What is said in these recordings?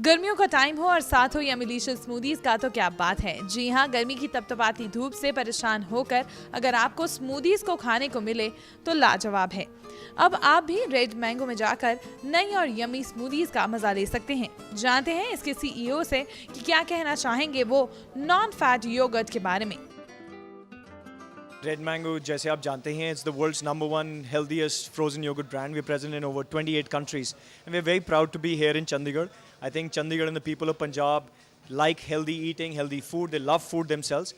गर्मियों का टाइम हो और साथ हो यम्मी डिलीशियस स्मूदीज का तो क्या बात है। जी हाँ, गर्मी की तपतपाती धूप से परेशान होकर अगर आपको स्मूदीज को खाने को मिले तो लाजवाब है। अब आप भी रेड मैंगो में जाकर नई और यम्मी स्मूदीज का मजा ले सकते हैं। जानते हैं इसके CEO से कि क्या कहना चाहेंगे वो नॉन फैट योगर्ट के बारे में। रेड मैंगो, जैसे आप जानते हैं, it's the world's number 1 healthiest frozen yogurt brand. We're present in over 28 countries and we're very proud to be here in Chandigarh. I think Chandigarh and the people of Punjab like healthy eating, healthy food. They love food themselves.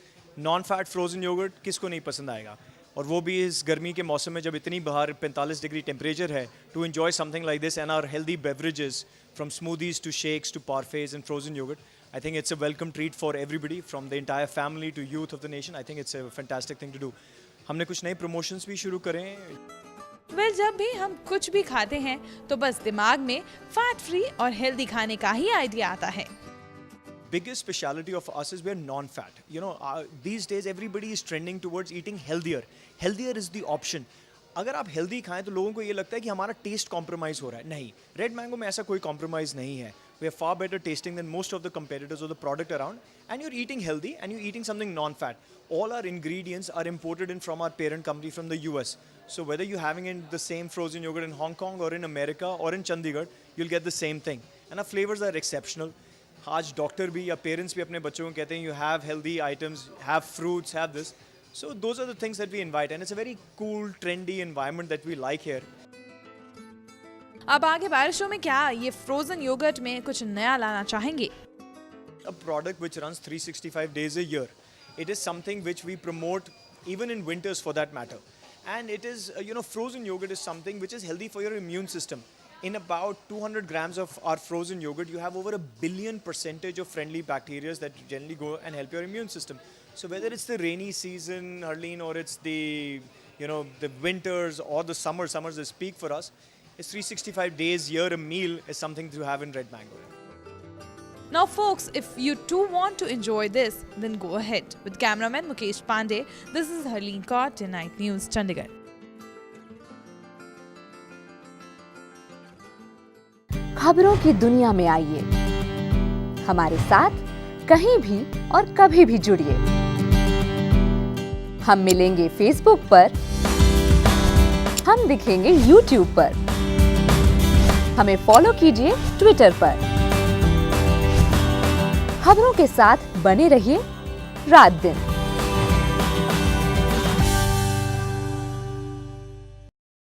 Non-fat frozen yogurt किसको नहीं पसंद आएगा, और वो भी इस गर्मी के मौसम में जब इतनी बाहर 45 डिग्री टेम्परेचर है। To enjoy something like this and our healthy beverages from smoothies to shakes to parfaits and frozen yogurt, I think it's a welcome treat for everybody from the entire family to youth of the nation. I think it's a fantastic thing to do. हमने कुछ नए promotions भी शुरू करें। जब भी हम कुछ भी खाते हैं तो बस दिमाग में फैट फ्री और हेल्दी खाने का ही आइडिया आता है। Biggest speciality of us is we're non-fat. You know, these days everybody is trending towards eating healthier. Healthier is the option. अगर आप हेल्दी खाएं तो लोगों को ये लगता है कि हमारा टेस्ट कॉम्प्रोमाइज़ हो रहा है। नहीं, रेड मैंगो में ऐसा कोई कॉम्प्रोमाइज़ नहीं है। We are far better tasting than most of the competitors or the product around, and you're eating healthy and you're eating something non-fat. All our ingredients are imported in from our parent company from the US. So whether you're having in the same frozen yogurt in Hong Kong or in America or in Chandigarh, you'll get the same thing. And our flavors are exceptional. आज doctor भी या parents भी अपने बच्चों को कहते हैं you have healthy items, have fruits, have this. So those are the things that we invite, and it's a very cool, trendy environment that we like here. अब आगे बारिशों में क्या ये फ्रोजन योगर्ट में कुछ नया लाना चाहेंगे? A product which runs 365 days a year. It is something which we promote even in winters for that matter. And it is, frozen yogurt is something which is healthy for your immune system. In about 200 grams of our frozen yogurt, you have over 1 billion percentage of friendly bacteria that generally go and help your immune system. So whether it's the rainy season, Harleen, or it's the winters or the summers is peak for us. It's 365 days year a meal is something to have in Red Mango. Now folks, if you too want to enjoy this, then go ahead. With cameraman Mukesh Pandey, this is Harleen Kaur, Tonight News, Chandigarh. खबरों की दुनिया में आइए, हमारे साथ कहीं भी और कभी भी जुड़िए। हम मिलेंगे फेसबुक पर, हम दिखेंगे यूट्यूब पर, हमें फॉलो कीजिए ट्विटर पर। खबरों के साथ बने रहिए रात दिन।